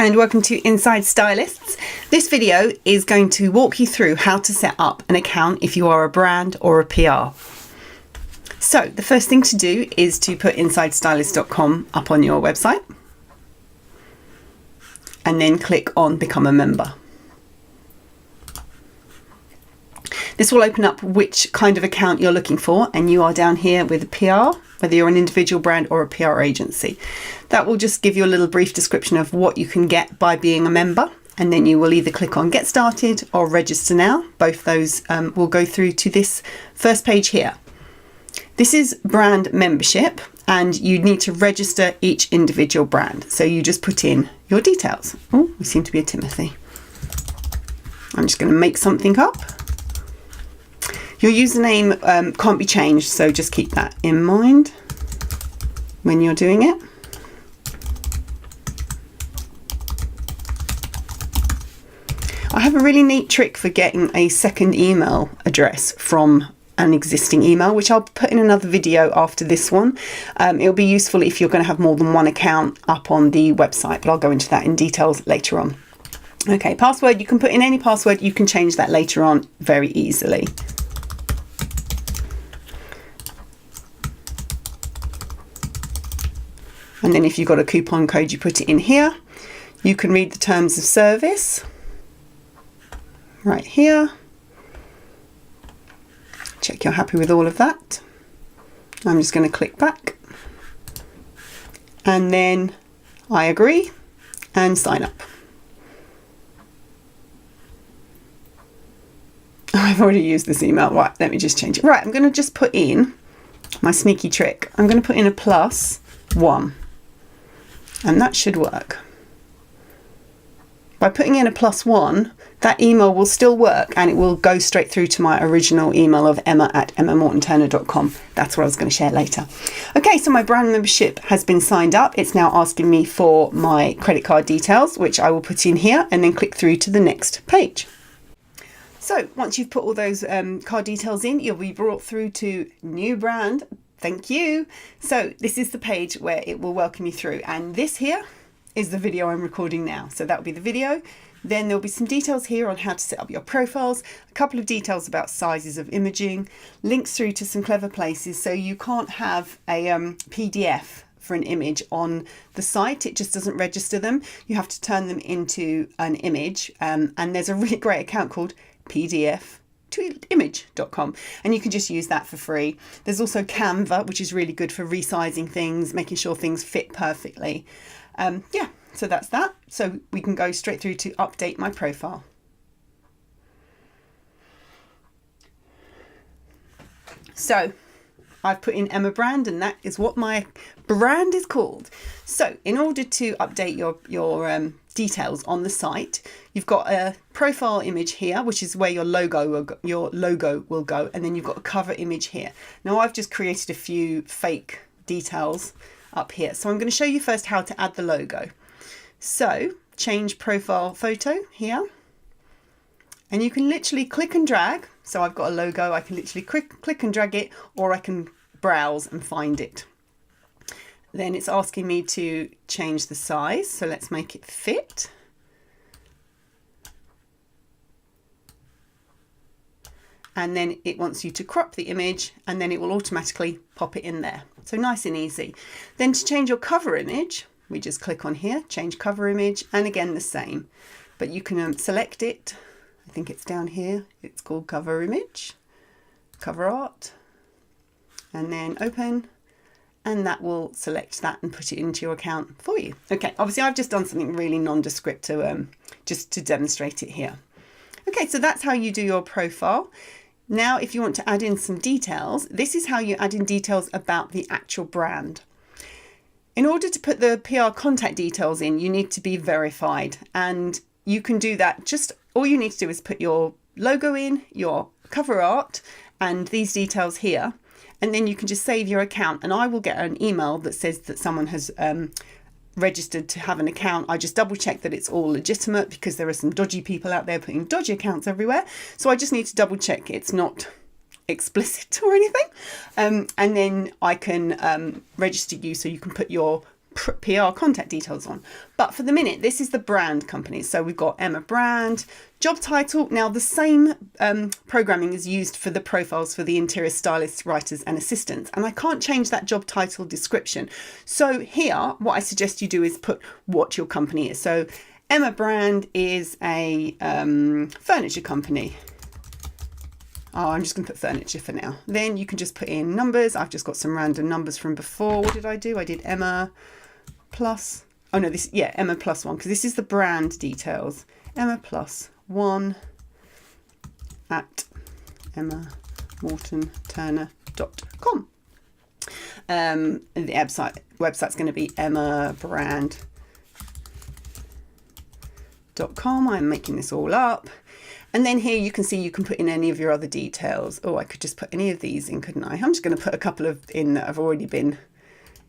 and welcome to Inside Stylists. This video is going to walk you through how to set up an account if you are a brand or a PR. So the first thing to do is to put InsideStylists.com up on your website and then click on Become a Member. This will open up which kind of account you're looking for, and you are down here with a PR, whether you're an individual brand or a PR agency. That will just give you a little brief description of what you can get by being a member, and then you will either click on Get Started or Register Now. Both those will go through to this first page here. This is brand membership, and you need to register each individual brand. So you just put in your details. Oh, we seem to be a Timothy. I'm just going to make something up. Your username can't be changed, so just keep that in mind when you're doing it. I have a really neat trick for getting a second email address from an existing email, which I'll put in another video after this one. It'll be useful if you're going to have more than one account up on the website, but I'll go into that in details later on. Okay, password, you can put in any password. You can change that later on very easily. And then if you've got a coupon code, you put it in here. You can read the terms of service right here. Check you're happy with all of that. I'm just going to click back. And then I agree and sign up. I've already used this email. Right, let me just change it. Right, I'm going to just put in my sneaky trick. I'm going to put in a +1. And that should work. By putting in a +1, that email will still work and it will go straight through to my original email of emma@emmamortonturner.com. That's what I was going to share later. Okay, so my brand membership has been signed up. It's now asking me for my credit card details, which I will put in here and then click through to the next page. So once you've put all those card details in, you'll be brought through to new brand. Thank you. So this is the page where it will welcome you through, and this here is the video I'm recording now. So that will be the video. Then there'll be some details here on how to set up your profiles, a couple of details about sizes of imaging, links through to some clever places. So you can't have a PDF for an image on the site. It just doesn't register them. You have to turn them into an image. And there's a really great account called PDF to image.com, and you can just use that for free. There's also Canva, which is really good for resizing things, making sure things fit perfectly. Yeah, so that's that. So we can go straight through to update my profile. So I've put in Emma brand, and that is what my brand is called. So in order to update your details on the site, you've got a profile image here, which is where your logo will go, and then you've got a cover image here. Now I've just created a few fake details up here, so I'm going to show you first how to add the logo. So change profile photo here, and you can literally click and drag. So I've got a logo, I can literally click and drag it, or I can browse and find it. Then it's asking me to change the size, so let's make it fit. And then it wants you to crop the image, and then it will automatically pop it in there. So nice and easy. Then to change your cover image, we just click on here, change cover image, and again the same. But you can select it. I think it's down here. It's called cover image, cover art, and then open. And that will select that and put it into your account for you. Okay, obviously I've just done something really nondescript to just to demonstrate it here. Okay, so that's how you do your profile. Now, if you want to add in some details, this is how you add in details about the actual brand. In order to put the PR contact details in, you need to be verified, and you can do that. Just all you need to do is put your logo in, your cover art, and these details here. And then you can just save your account, and I will get an email that says that someone has registered to have an account. I just double check that it's all legitimate, because there are some dodgy people out there putting dodgy accounts everywhere. So I just need to double check it's not explicit or anything. And then I can register you, so you can put your PR contact details on. But for the minute, this is the brand company. So we've got Emma Brand, job title. Now the same programming is used for the profiles for the interior stylists, writers and assistants. And I can't change that job title description. So here, what I suggest you do is put what your company is. So Emma Brand is a furniture company. Oh, I'm just going to put furniture for now. Then you can just put in numbers. I've just got some random numbers from before. What did I do? I did Emma plus, oh no, this, yeah, Emma plus 1, because this is the brand details. Emma plus 1 at emmamortonturner.com. And the website's going to be emmabrand.com. I'm making this all up. And then here you can see you can put in any of your other details. Oh, I could just put any of these in, couldn't I? I'm just going to put a couple of in that have already been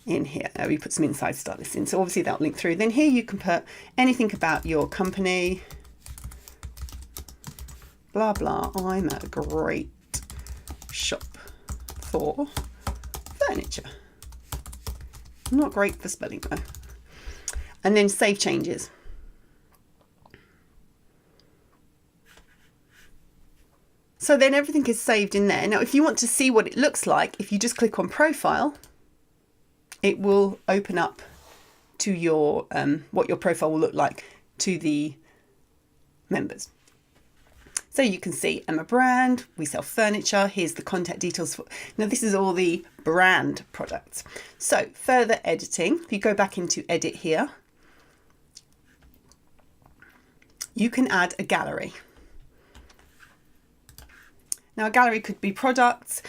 in here. We put some Inside Stylists in. So obviously that'll link through. Then here you can put anything about your company. Blah, blah. I'm a great shop for furniture. Not great for spelling though. And then save changes. So then everything is saved in there. Now, if you want to see what it looks like, if you just click on profile, it will open up to your what your profile will look like to the members. So you can see Emma Brand, we sell furniture. Here's the contact details for, now this is all the brand products. So further editing, if you go back into edit here, you can add a gallery. Now, a gallery could be products.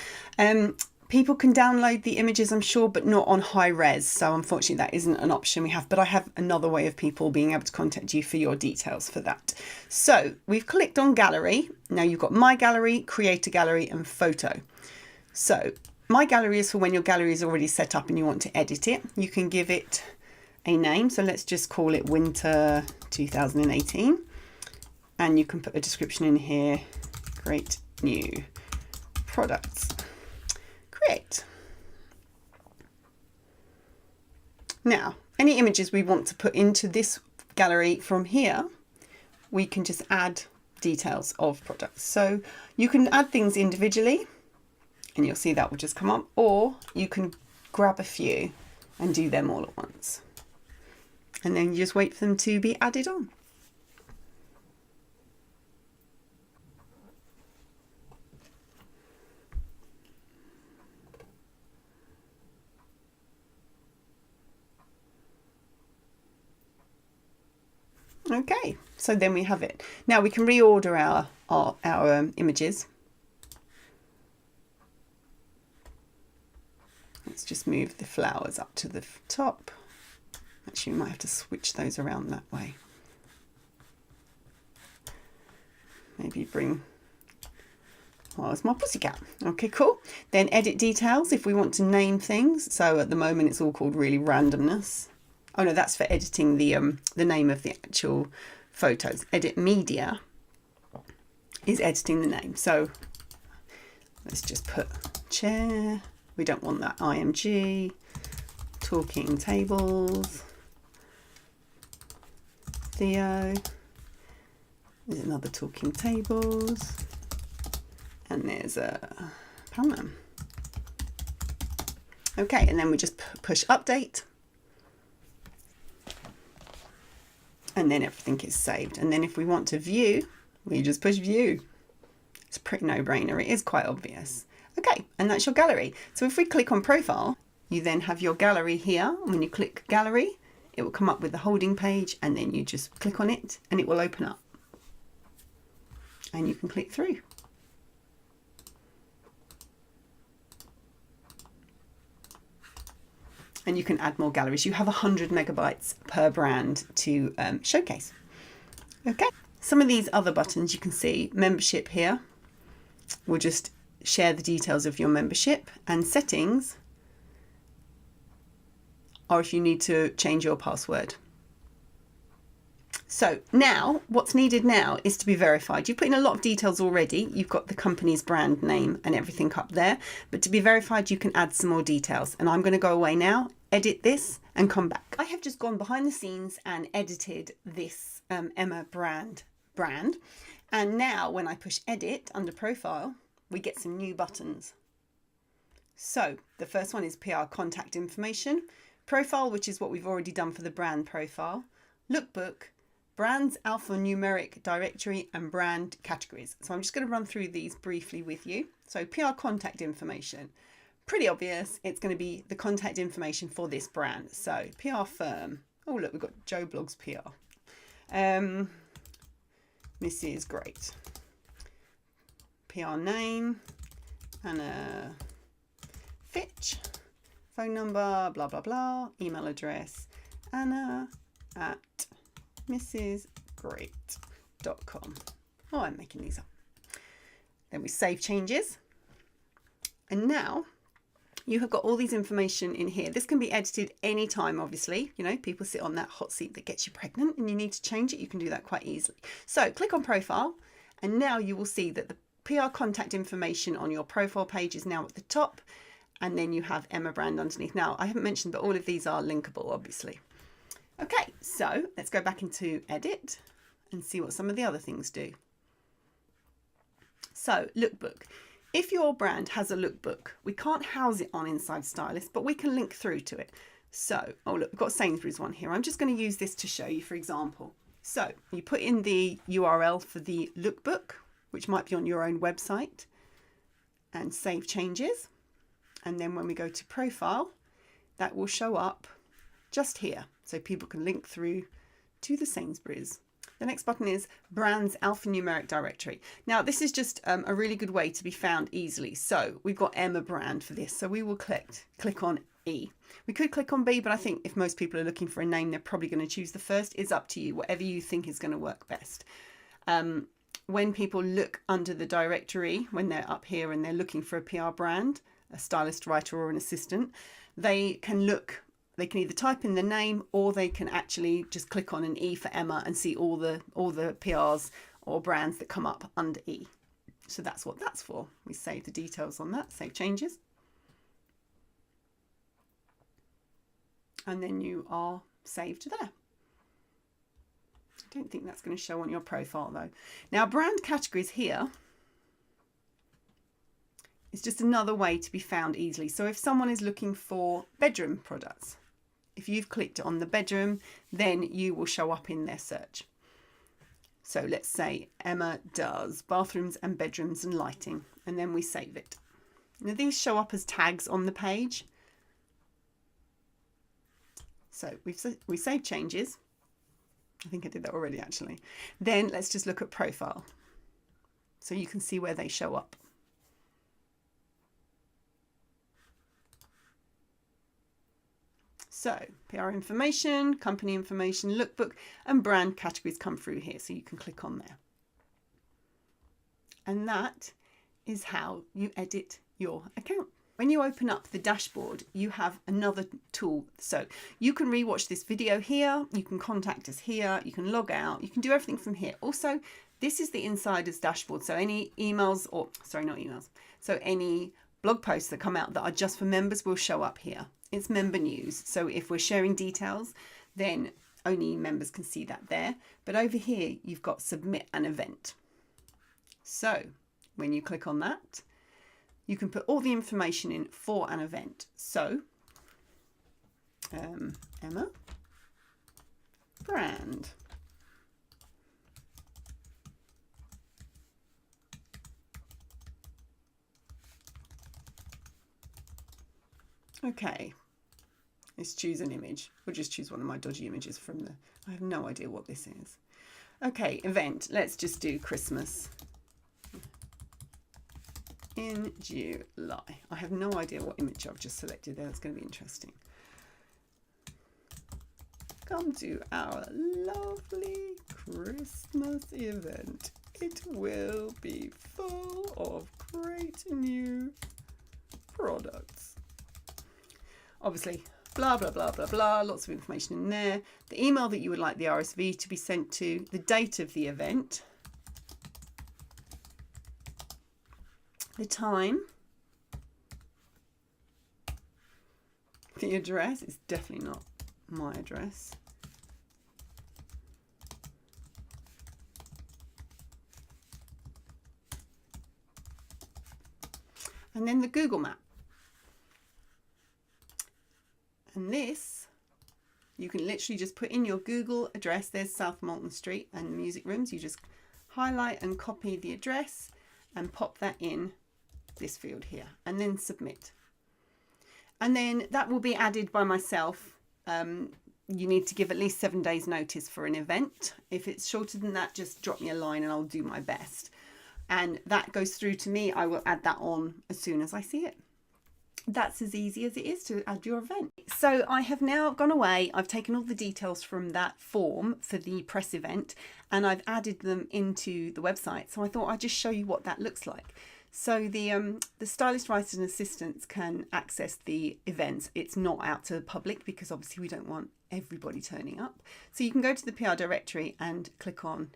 People can download the images, I'm sure, but not on high res. So unfortunately, that isn't an option we have. But I have another way of people being able to contact you for your details for that. So we've clicked on gallery. Now you've got my gallery, create a gallery and photo. So my gallery is for when your gallery is already set up and you want to edit it. You can give it a name. So let's just call it Winter 2018. And you can put a description in here. Great new products. Create. Now, any images we want to put into this gallery from here, we can just add details of products. So you can add things individually and you'll see that will just come up, or you can grab a few and do them all at once. And then you just wait for them to be added on. Okay, so then we have it. Now we can reorder our images. Let's just move the flowers up to the top. Actually, we might have to switch those around that way. Maybe bring, well, it's my pussycat. Okay, cool. Then edit details if we want to name things. So at the moment it's all called really randomness. Oh no, that's for editing the name of the actual photos. Edit media is editing the name. So let's just put chair. We don't want that IMG. Talking tables. Theo. There's another talking tables. And there's a Palman. Okay, and then we just push update. And then everything is saved. And then if we want to view, we just push view. It's a pretty no-brainer. It is quite obvious. Okay, and that's your gallery. So if we click on profile, you then have your gallery here. And when you click gallery, it will come up with the holding page, and then you just click on it and it will open up. And you can click through. And you can add more galleries. You have 100 megabytes per brand to showcase. Okay. Some of these other buttons you can see, membership here, will just share the details of your membership, and settings are if you need to change your password. So now what's needed now is to be verified. You've put in a lot of details already. You've got the company's brand name and everything up there, but to be verified, you can add some more details, and I'm going to go away now edit this and come back. I have just gone behind the scenes and edited this Emma brand. And now when I push edit under profile, we get some new buttons. So the first one is PR contact information, profile, which is what we've already done for the brand profile, lookbook, brands alphanumeric directory, and brand categories. So I'm just going to run through these briefly with you. So PR contact information, pretty obvious. It's going to be the contact information for this brand. So PR firm. Oh, look, we've got Joe Blogs PR. Mrs. Great. PR name, Anna Fitch, phone number, blah, blah, blah, email address, anna@mrsgreat.com. Oh, I'm making these up. Then we save changes. And now you have got all these information in here. This can be edited anytime, obviously. You know, people sit on that hot seat that gets you pregnant and you need to change it. You can do that quite easily. So click on profile, and now you will see that the PR contact information on your profile page is now at the top, and then you have Emma brand underneath. Now, I haven't mentioned, but all of these are linkable, obviously. Okay, so let's go back into edit and see what some of the other things do. So lookbook. If your brand has a lookbook, we can't house it on Inside Stylists, but we can link through to it. So, oh look, we've got Sainsbury's one here. I'm just going to use this to show you, for example. So you put in the URL for the lookbook, which might be on your own website, and save changes. And then when we go to profile, that will show up just here. So people can link through to the Sainsbury's. The next button is brands alphanumeric directory. Now this is just a really good way to be found easily. So we've got Emma brand for this. So we will click on E. We could click on B, but I think if most people are looking for a name, they're probably going to choose the first. It's up to you, whatever you think is going to work best. When people look under the directory, when they're up here and they're looking for a PR brand, a stylist, writer, or an assistant, they can either type in the name, or they can actually just click on an E for Emma and see all the PRs or brands that come up under E. So that's what that's for. We save the details on that, save changes. And then you are saved there. I don't think that's going to show on your profile though. Now brand categories here is just another way to be found easily. So if someone is looking for bedroom products, if you've clicked on the bedroom, then you will show up in their search. So let's say Emma does bathrooms and bedrooms and lighting, and then we save it. Now these show up as tags on the page. So we save changes. I think I did that already actually. Then let's just look at profile. So you can see where they show up. So PR information, company information, lookbook, and brand categories come through here. So you can click on there. And that is how you edit your account. When you open up the dashboard, you have another tool. So you can rewatch this video here, you can contact us here, you can log out, you can do everything from here. Also, this is the Insiders dashboard. So any emails, or sorry, not emails. So any blog posts that come out that are just for members will show up here. It's member news. So if we're sharing details, then only members can see that there. But over here, you've got submit an event. So when you click on that, you can put all the information in for an event. So Emma brand. Okay, let's choose an image. We'll just choose one of my dodgy images from the, I have no idea what this is. Okay, event, let's just do Christmas in July. I have no idea what image I've just selected there. That's going to be interesting. Come to our lovely Christmas event. It will be full of great new products. Obviously, blah, blah, blah, blah, blah, lots of information in there. The email that you would like the RSV to be sent to, the date of the event, the time, the address. It's definitely not my address. And then the Google map. And this, you can literally just put in your Google address. There's South Molton Street and music rooms. You just highlight and copy the address and pop that in this field here and then submit. And then that will be added by myself. You need to give at least 7 days notice for an event. If it's shorter than that, just drop me a line and I'll do my best. And that goes through to me. I will add that on as soon as I see it. That's as easy as it is to add your event. So I have now gone away. I've taken all the details from that form for the press event and I've added them into the website. So I thought I'd just show you what that looks like. So the stylist writers and assistants can access the events. It's not out to the public because obviously we don't want everybody turning up. So you can go to the PR directory and click on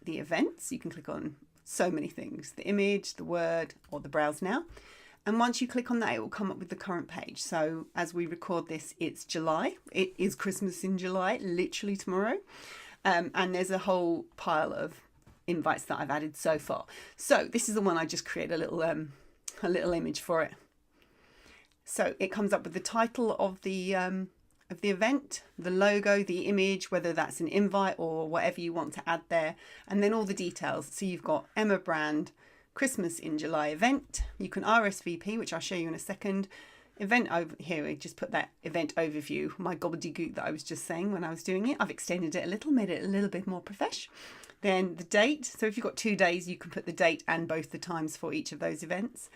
the events. You can click on so many things, the image, the word, or the browse now. And once you click on that, it will come up with the current page. So as we record this, it's July. It is Christmas in July, literally tomorrow. And there's a whole pile of invites that I've added so far. So this is the one I just created a little image for it. So it comes up with the title of the event, the logo, the image, whether that's an invite or whatever you want to add there, and then all the details. So you've got Emma Brand Christmas in July event. You can RSVP, which I'll show you in a second. Event over here, we just put that event overview, my gobbledygook that I was just saying when I was doing it. I've extended it a little, made it a little bit more profesh. Then the date. So if you've got 2 days, you can put the date and both the times for each of those events.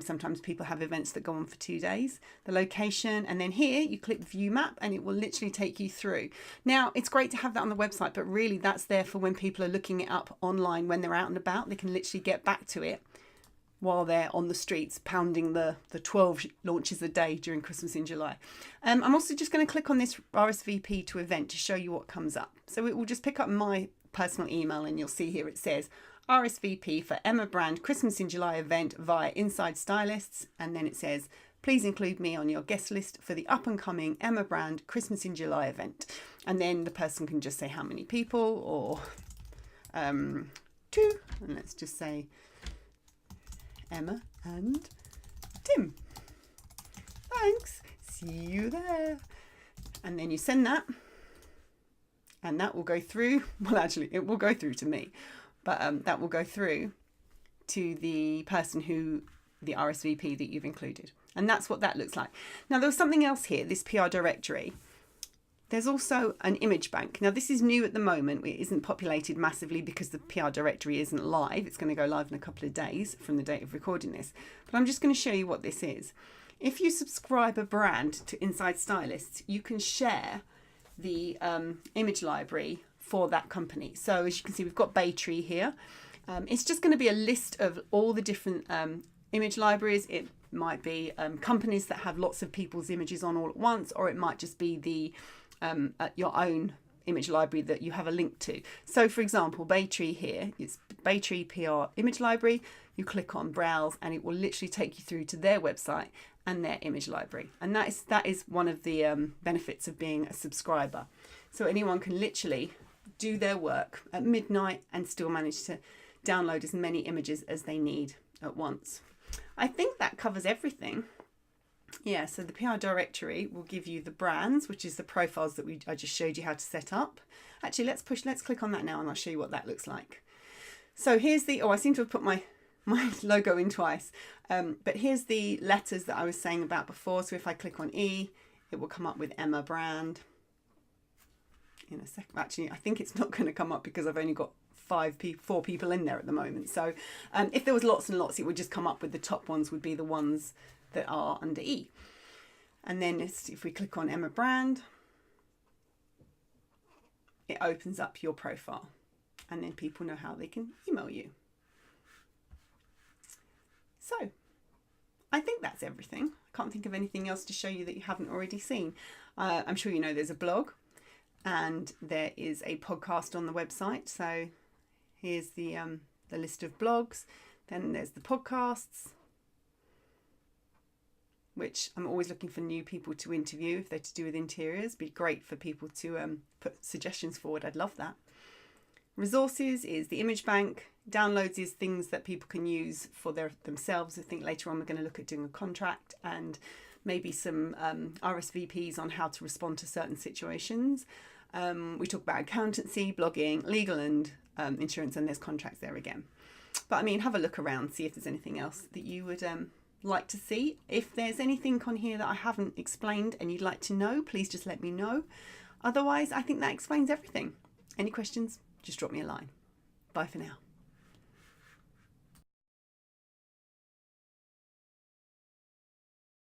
Sometimes people have events that go on for 2 days. The location, and then here you click view map and it will literally take you through. Now it's great to have that on the website, but really that's there for when people are looking it up online when they're out and about. They can literally get back to it while they're on the streets pounding the 12 launches a day during Christmas in July. I'm also just going to click on this RSVP to event to show you what comes up. So it will just pick up my personal email and you'll see here it says RSVP for Emma Brand Christmas in July event via Inside Stylists, and then it says please include me on your guest list for the up and coming Emma Brand Christmas in July event. And then the person can just say how many people, or 2, and let's just say Emma and Tim. Thanks, see you there. And then you send that and that will go through, well actually it will go through to me, but that will go through to the person who, the RSVP that you've included. And that's what that looks like. Now there was something else here, this PR directory. There's also an image bank. Now this is new at the moment. It isn't populated massively because the PR directory isn't live. It's going to go live in a couple of days from the date of recording this. But I'm just going to show you what this is. If you subscribe a brand to Inside Stylists, you can share the image library for that company. So as you can see, we've got Baytree here. It's just going to be a list of all the different image libraries. It might be companies that have lots of people's images on all at once, or it might just be the your own image library that you have a link to. So for example, Baytree here, it's Baytree PR image library. You click on browse and it will literally take you through to their website and their image library. And that is one of the benefits of being a subscriber. So anyone can literally do their work at midnight and still manage to download as many images as they need at once. I think that covers everything. Yeah, so the PR directory will give you the brands, which is the profiles that I just showed you how to set up. Actually, let's click on that now and I'll show you what that looks like. So here's the, I seem to have put my logo in twice. But here's the letters that I was saying about before. So if I click on E, it will come up with Emma Brand. In a second, actually, I think it's not going to come up because I've only got 4 people in there at the moment. So if there was lots and lots, it would just come up with the top ones would be the ones that are under E. And then if we click on Emma Brand, it opens up your profile and then people know how they can email you. So I think that's everything. I can't think of anything else to show you that you haven't already seen. I'm sure you know there's a blog and there is a podcast on the website. So here's the list of blogs. Then there's the podcasts. which I'm always looking for new people to interview if they're to do with interiors. It'd be great for people to put suggestions forward. I'd love that. Resources is the image bank. Downloads is things that people can use for themselves. I think later on we're going to look at doing a contract and maybe some RSVPs on how to respond to certain situations. We talk about accountancy, blogging, legal and insurance, and there's contracts there again. But I mean, have a look around, see if there's anything else that you would like to see. If there's anything on here that I haven't explained and you'd like to know, please just let me know. Otherwise, I think that explains everything. Any questions? Just drop me a line. Bye for now.